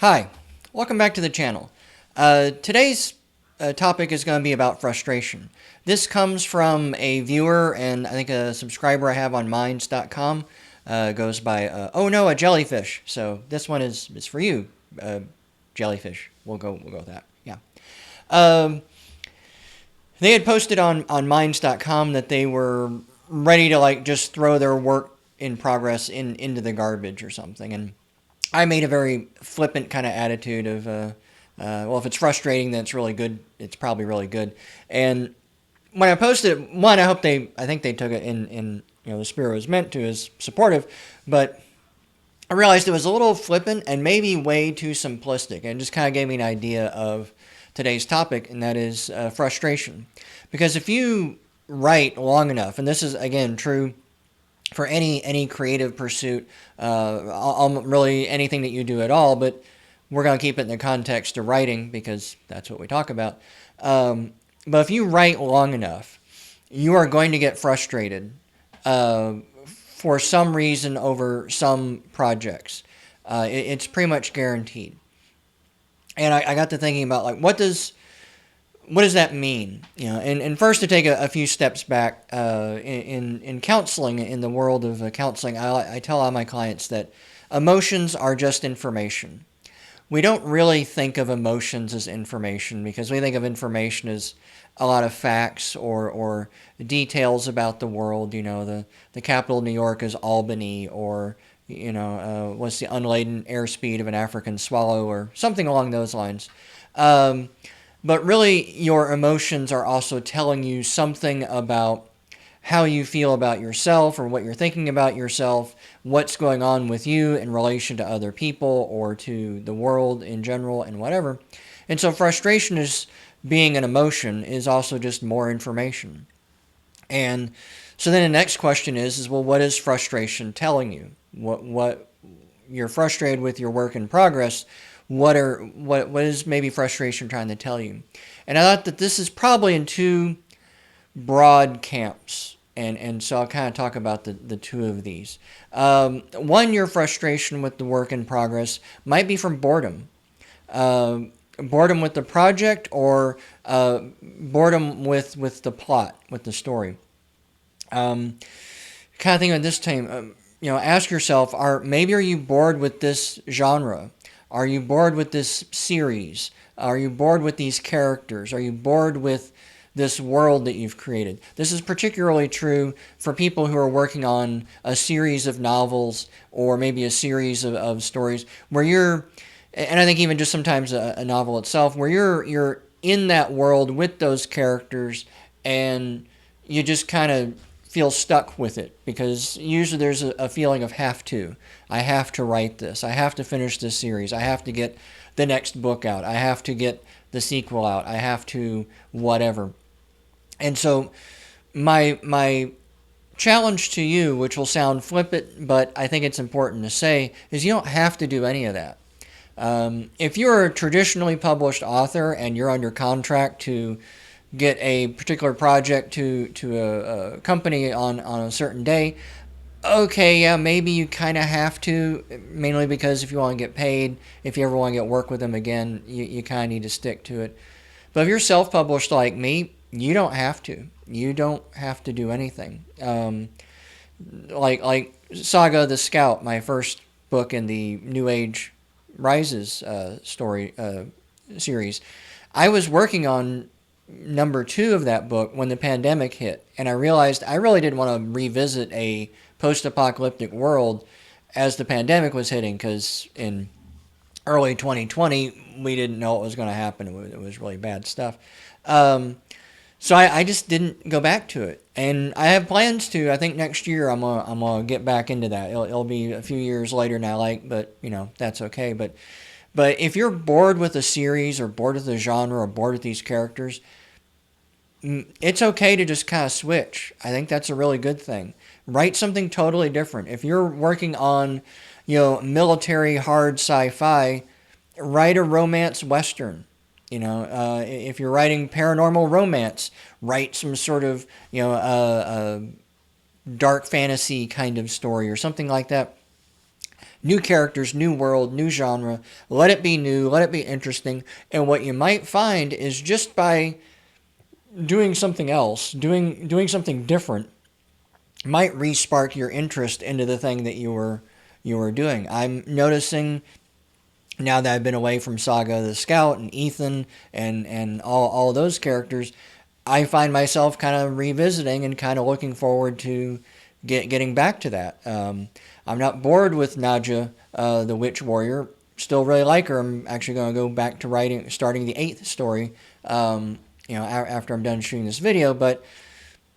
Hi, welcome back to the channel. Today's topic is going to be about frustration. This comes from a viewer and I think a subscriber I have on Minds.com. Goes by, oh no, a jellyfish. So this one is for you, jellyfish. We'll go with that. Yeah. Um, they had posted on Minds.com that they were ready to like just throw their work in progress into the garbage or something. And I made a very flippant kind of attitude of, well, if it's frustrating, then it's really good. It's probably really good. And when I posted it, one, I think they took it in the spirit it was meant to, as supportive, but I realized it was a little flippant and maybe way too simplistic, and it just kind of gave me an idea of today's topic, and that is frustration. Because if you write long enough, and this is again true for any creative pursuit, really anything that you do at all, but we're going to keep it in the context of writing because that's what we talk about. But if you write long enough, you are going to get frustrated uh, for some reason over some projects. It's pretty much guaranteed. And I got to thinking about like what does that mean? And first to take a few steps back in counseling, in the world of counseling, I tell all my clients that emotions are just information. We don't really think of emotions as information because we think of information as a lot of facts or details about the world. The capital of New York is Albany, or what's the unladen airspeed of an African swallow, or something along those lines. Um, but really, your emotions are also telling you something about how you feel about yourself or what you're thinking about yourself, what's going on with you in relation to other people or to the world in general and whatever. And so frustration is being an emotion is also just more information. And so then the next question is well, what is frustration telling you? What you're frustrated with your work in progress, what is maybe frustration trying to tell you? And I thought that this is probably in two broad camps. And so I'll kind of talk about the two of these. One, your frustration with the work in progress might be from boredom. Boredom with the project, or boredom with the plot, with the story. Um, Kind of think at this time, ask yourself: are you bored with this genre? Are you bored with this series? Are you bored with these characters? Are you bored with this world that you've created? This is particularly true for people who are working on a series of novels or maybe a series of stories where and I think even just sometimes a novel itself, where you're in that world with those characters, and you just kind of feel stuck with it because usually there's a feeling of have to. I have to write this. I have to finish this series. I have to get the next book out. I have to get the sequel out. I have to whatever. And so my challenge to you, which will sound flippant, but I think it's important to say, is you don't have to do any of that. If you're a traditionally published author and you're under contract to get a particular project to a company on a certain day, okay, yeah, maybe you kind of have to, mainly because if you want to get paid, if you ever want to get work with them again, you kind of need to stick to it. But if you're self-published like me, you don't have to. You don't have to do anything. Like Saga of the Scout, my first book in the New Age Rises story series. I was working on number two of that book when the pandemic hit, and I realized I really didn't want to revisit a post-apocalyptic world as the pandemic was hitting, because in early 2020 we didn't know what was going to happen. It was really bad stuff. Um, so I just didn't go back to it, and I have plans to. I think next year I'm gonna get back into that. It'll be a few years later than I like, but that's okay. But if you're bored with a series or bored with the genre or bored with these characters, it's okay to just kind of switch. I think that's a really good thing. Write something totally different. If you're working on, military hard sci-fi, write a romance western. If you're writing paranormal romance, write some sort of, dark fantasy kind of story or something like that. New characters, new world, new genre. Let it be new, let it be interesting. And what you might find is just by doing something else, doing something different, might re-spark your interest into the thing that you were doing. I'm noticing now that I've been away from Saga the Scout and Ethan and all those characters, I find myself kind of revisiting and kind of looking forward to getting back to that. I'm not bored with Nadja, the Witch Warrior. Still really like her. I'm actually going to go back to starting the 8th story, after I'm done shooting this video. But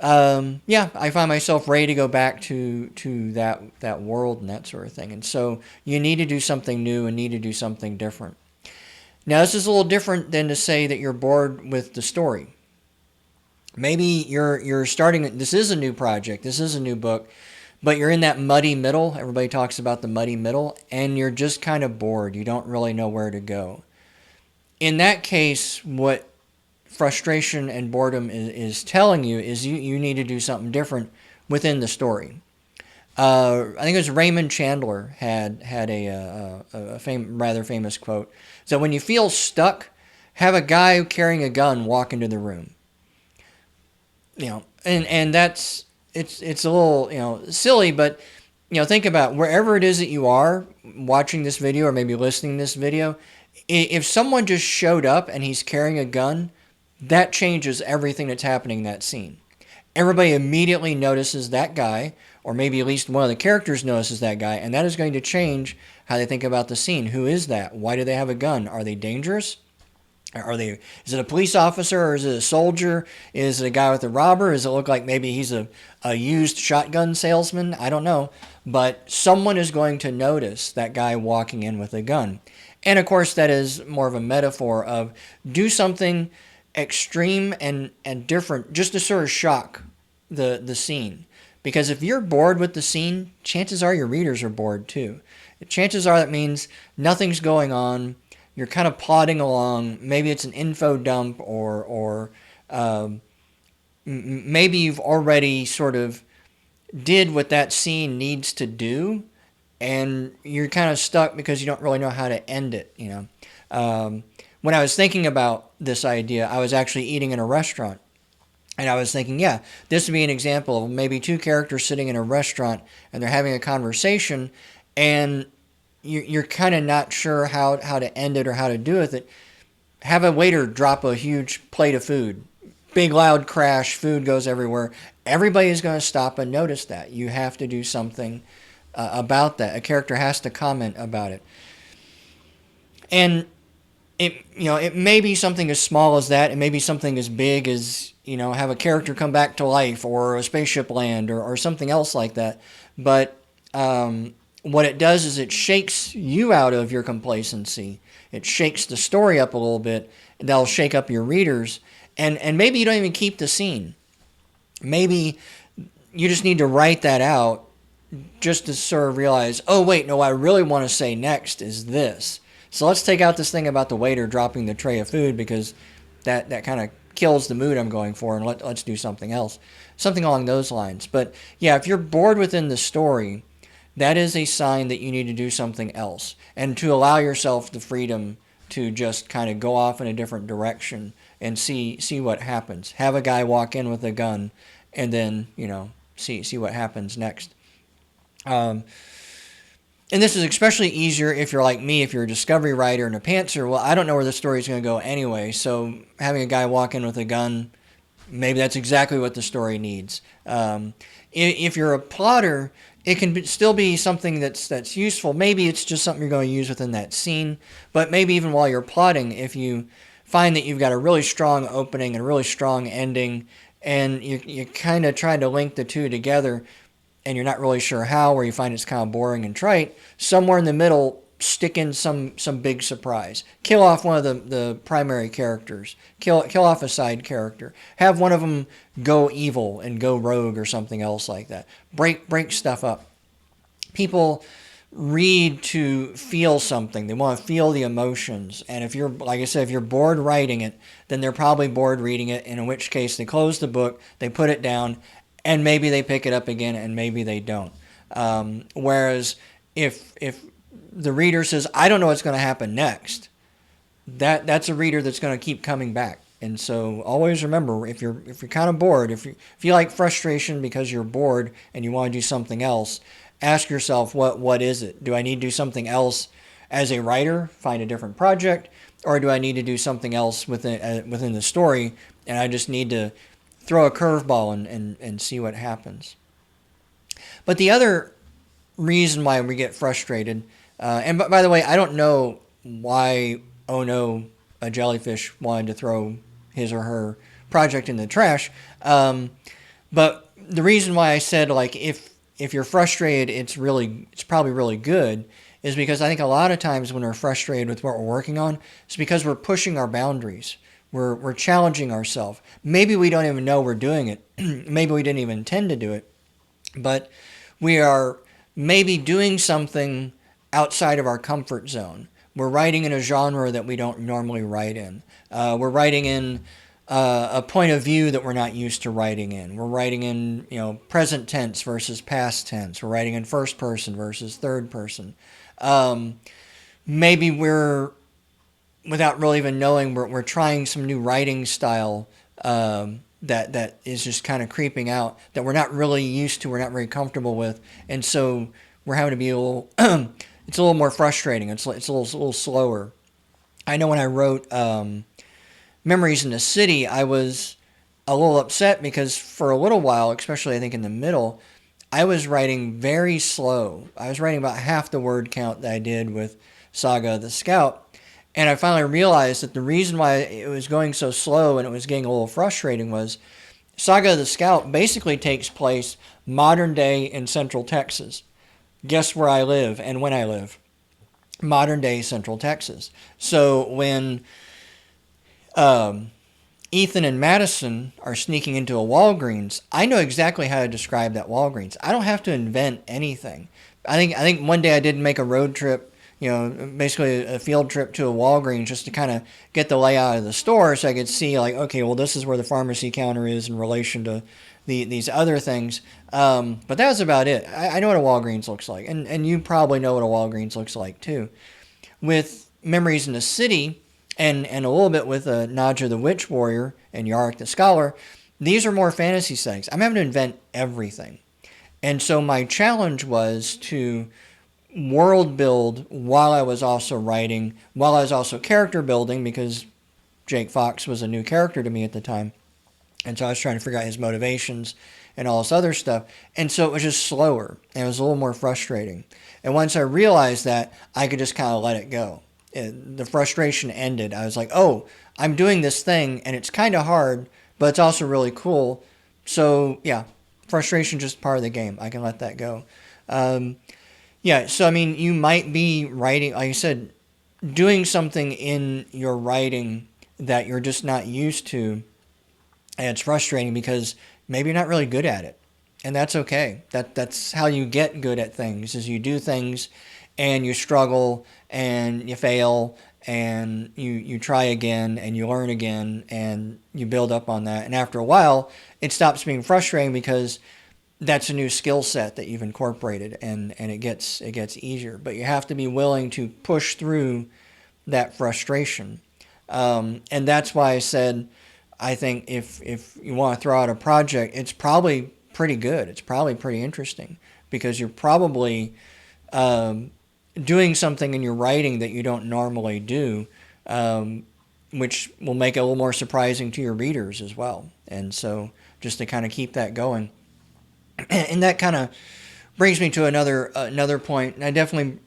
yeah, I find myself ready to go back to that world and that sort of thing. And so you need to do something new and need to do something different. Now, this is a little different than to say that you're bored with the story. Maybe you're starting. This is a new project. This is a new book, but you're in that muddy middle. Everybody talks about the muddy middle, and you're just kind of bored. You don't really know where to go. In that case, what frustration and boredom is telling you is you need to do something different within the story. I think it was Raymond Chandler had a rather famous quote. So when you feel stuck, have a guy carrying a gun walk into the room. And that's it's a little silly, but think about wherever it is that you are watching this video or maybe listening to this video. If someone just showed up and he's carrying a gun, that changes everything that's happening in that scene. Everybody immediately notices that guy, or maybe at least one of the characters notices that guy, and that is going to change how they think about the scene. Who is that? Why do they have a gun? Are they dangerous? Is it a police officer, or is it a soldier? Is it a guy with a robber? Does it look like maybe he's a used shotgun salesman? I don't know. But someone is going to notice that guy walking in with a gun. And of course, that is more of a metaphor of do something extreme and different just to sort of shock the scene. Because if you're bored with the scene, chances are your readers are bored too. Chances are that means nothing's going on. You're kind of plodding along. Maybe it's an info dump, or maybe you've already sort of did what that scene needs to do, and you're kind of stuck because you don't really know how to end it. When I was thinking about this idea, I was actually eating in a restaurant. And I was thinking, yeah, this would be an example of maybe two characters sitting in a restaurant and they're having a conversation, and you're kind of not sure how to end it or how to do with it. Have a waiter drop a huge plate of food. Big loud crash, food goes everywhere. Everybody is going to stop and notice that. You have to do something about that. A character has to comment about it. And it may be something as small as that. It may be something as big as, have a character come back to life, or a spaceship land, or something else like that. But what it does is it shakes you out of your complacency. It shakes the story up a little bit. That'll shake up your readers. And maybe you don't even keep the scene. Maybe you just need to write that out just to sort of realize, oh, wait, no, what I really want to say next is this. So let's take out this thing about the waiter dropping the tray of food, because that kind of kills the mood I'm going for, and let's do something else. Something along those lines. But yeah, if you're bored within the story, that is a sign that you need to do something else, and to allow yourself the freedom to just kind of go off in a different direction and see what happens. Have a guy walk in with a gun, and then see what happens next. And this is especially easier if you're like me, if you're a discovery writer and a pantser. Well, I don't know where the story's going to go anyway, so having a guy walk in with a gun, maybe that's exactly what the story needs. If you're a plotter, it can still be something that's useful. Maybe it's just something you're going to use within that scene, but maybe even while you're plotting, if you find that you've got a really strong opening and a really strong ending, and you kind of trying to link the two together, and you're not really sure how, or you find it's kind of boring and trite, somewhere in the middle, stick in some big surprise. Kill off one of the primary characters. Kill off a side character. Have one of them go evil and go rogue or something else like that. Break stuff up. People read to feel something. They want to feel the emotions. And if you're, like I said, if you're bored writing it, then they're probably bored reading it, and in which case they close the book, they put it down, and maybe they pick it up again, and maybe they don't. Whereas if the reader says, I don't know what's going to happen next, that's a reader that's going to keep coming back. And so always remember, if you're kind of bored, if you like frustration because you're bored and you want to do something else, ask yourself, what is it? Do I need to do something else as a writer, find a different project, or do I need to do something else within the story, and I just need to throw a curveball and see what happens? But the other reason why we get frustrated, and by the way, I don't know why Oh No, a jellyfish wanted to throw his or her project in the trash. But the reason why I said, like, if you're frustrated, it's probably really good, is because I think a lot of times when we're frustrated with what we're working on, it's because we're pushing our boundaries. We're challenging ourselves. Maybe we don't even know we're doing it. Maybe we didn't even intend to do it. But we are maybe doing something outside of our comfort zone. We're writing in a genre that we don't normally write in. We're writing in a point of view that we're not used to writing in. We're writing in, present tense versus past tense. We're writing in first person versus third person. Maybe we're, without really even knowing, we're trying some new writing style that is just kind of creeping out, that we're not really used to, we're not very comfortable with, and so we're having to be a little it's a little more frustrating. It's a little slower. I know when I wrote Memories in the City, I was a little upset because for a little while, especially I think in the middle, I was writing very slow. I was writing about half the word count that I did with Saga of the Scout. And I finally realized that the reason why it was going so slow and it was getting a little frustrating was Saga of the Scout basically takes place modern day in Central Texas. Guess where I live and when I live? Modern day Central Texas. So when Ethan and Madison are sneaking into a Walgreens, I know exactly how to describe that Walgreens. I don't have to invent anything. I think one day I did make a road trip, basically a field trip to a Walgreens just to kind of get the layout of the store so I could see, like, okay, well, this is where the pharmacy counter is in relation to these other things. But that was about it. I know what a Walgreens looks like, and you probably know what a Walgreens looks like too. With Memories in the City, and a little bit with Nadja the Witch Warrior and Yarick the Scholar, these are more fantasy settings. I'm having to invent everything. And so my challenge was to world build while I was also writing, while I was also character building, because Jake Fox was a new character to me at the time. And so I was trying to figure out his motivations and all this other stuff. And so it was just slower, and it was a little more frustrating. And once I realized that, I could just kind of let it go. The frustration ended. I was like, oh, I'm doing this thing, and it's kind of hard, but it's also really cool. So, yeah, frustration is just part of the game. I can let that go. Yeah, so, I mean, you might be writing, like I said, doing something in your writing that you're just not used to, and it's frustrating because maybe you're not really good at it. And that's okay. That's how you get good at things, is you do things and you struggle and you fail and you try again and you learn again and you build up on that. And after a while, it stops being frustrating because that's a new skill set that you've incorporated, and it gets easier. But you have to be willing to push through that frustration. And that's why I said, I think if you want to throw out a project, it's probably pretty good. It's probably pretty interesting because you're probably doing something in your writing that you don't normally do, which will make it a little more surprising to your readers as well. And so just to kind of keep that going. And that kind of brings me to another point, and I definitely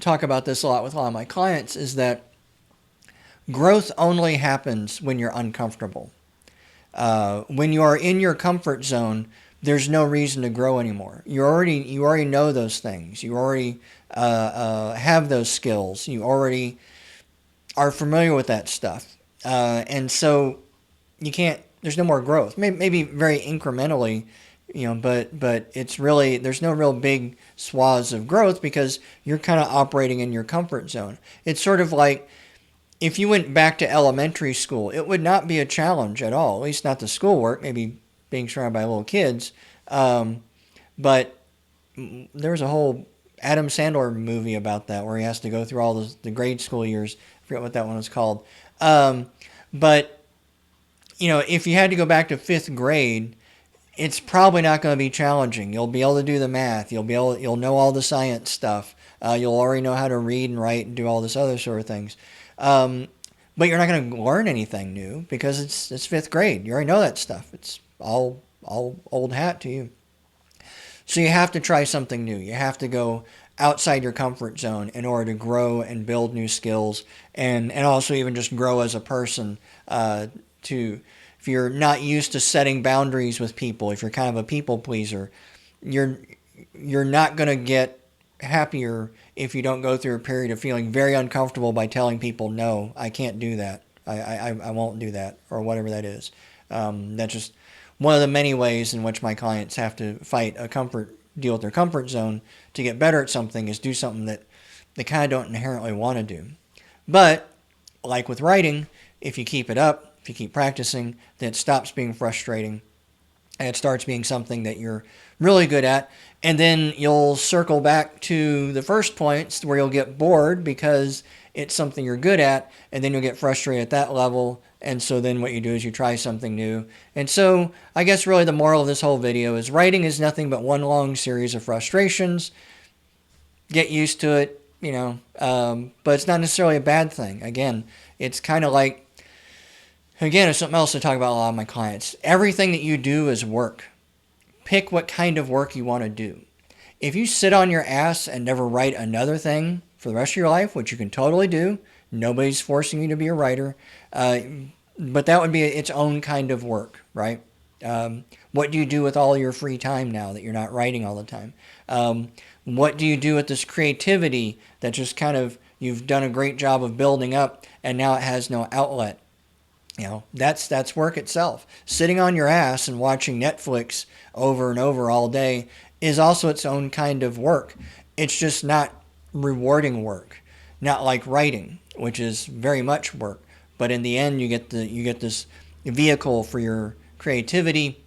talk about this a lot with a lot of my clients, is that growth only happens when you're uncomfortable. When you are in your comfort zone, there's no reason to grow anymore. You already know those things. You already have those skills. You already are familiar with that stuff, and so you can't. There's no more growth. Maybe very incrementally, but it's really, there's no real big swaths of growth because you're kind of operating in your comfort zone. It's sort of like if you went back to elementary school, it would not be a challenge at all, at least not the schoolwork, maybe being surrounded by little kids. But there's a whole Adam Sandler movie about that, where he has to go through all the grade school years. I forget what that one was called. But if you had to go back to 5th grade, it's probably not going to be challenging. You'll be able to do the math. You'll know all the science stuff. You'll already know how to read and write and do all this other sort of things. But you're not going to learn anything new because it's 5th grade. You already know that stuff. It's all old hat to you. So you have to try something new. You have to go outside your comfort zone in order to grow and build new skills, and also even just grow as a person. If you're not used to setting boundaries with people, if you're kind of a people pleaser, you're not going to get happier if you don't go through a period of feeling very uncomfortable by telling people, no, I can't do that. I won't do that, or whatever that is. That's just one of the many ways in which my clients have to fight deal with their comfort zone to get better at something, is do something that they kind of don't inherently want to do. But like with writing, if you keep it up, if you keep practicing, then it stops being frustrating and it starts being something that you're really good at. And then you'll circle back to the first points where you'll get bored because it's something you're good at, and then you'll get frustrated at that level. And so then what you do is you try something new. And so I guess really the moral of this whole video is writing is nothing but one long series of frustrations. Get used to it, but it's not necessarily a bad thing. Again, it's kind of like, it's something else I talk about a lot of my clients. Everything that you do is work. Pick what kind of work you want to do. If you sit on your ass and never write another thing for the rest of your life, which you can totally do, nobody's forcing you to be a writer, but that would be its own kind of work, right? What do you do with all your free time now that you're not writing all the time? What do you do with this creativity that just kind of you've done a great job of building up and now it has no outlet? That's work itself. Sitting on your ass and watching Netflix over and over all day is also its own kind of work. It's just not rewarding work. Not like writing, which is very much work. But in the end, you get this vehicle for your creativity.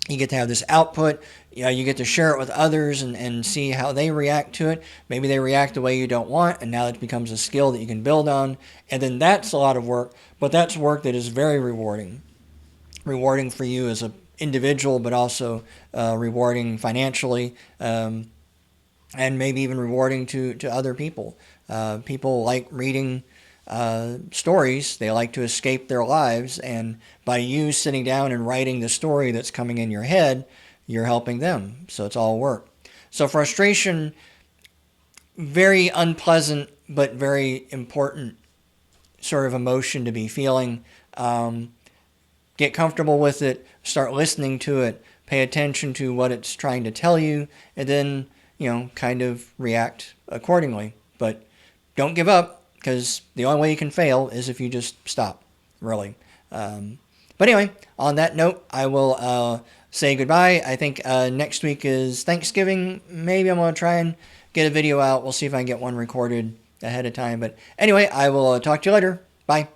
You get to have this output. You get to share it with others and see how they react to it. Maybe they react the way you don't want, and now it becomes a skill that you can build on. And then that's a lot of work, but that's work that is very rewarding. Rewarding for you as an individual, but also rewarding financially, and maybe even rewarding to other people. People like reading stories. They like to escape their lives, and by you sitting down and writing the story that's coming in your head, you're helping them. So it's all work. So frustration, very unpleasant but very important sort of emotion to be feeling. Get comfortable with it, start listening to it, pay attention to what it's trying to tell you, and then kind of react accordingly. But don't give up, because the only way you can fail is if you just stop, really. But anyway, on that note, I will say goodbye. I think next week is Thanksgiving. Maybe I'm going to try and get a video out. We'll see if I can get one recorded ahead of time. But anyway, I will talk to you later. Bye.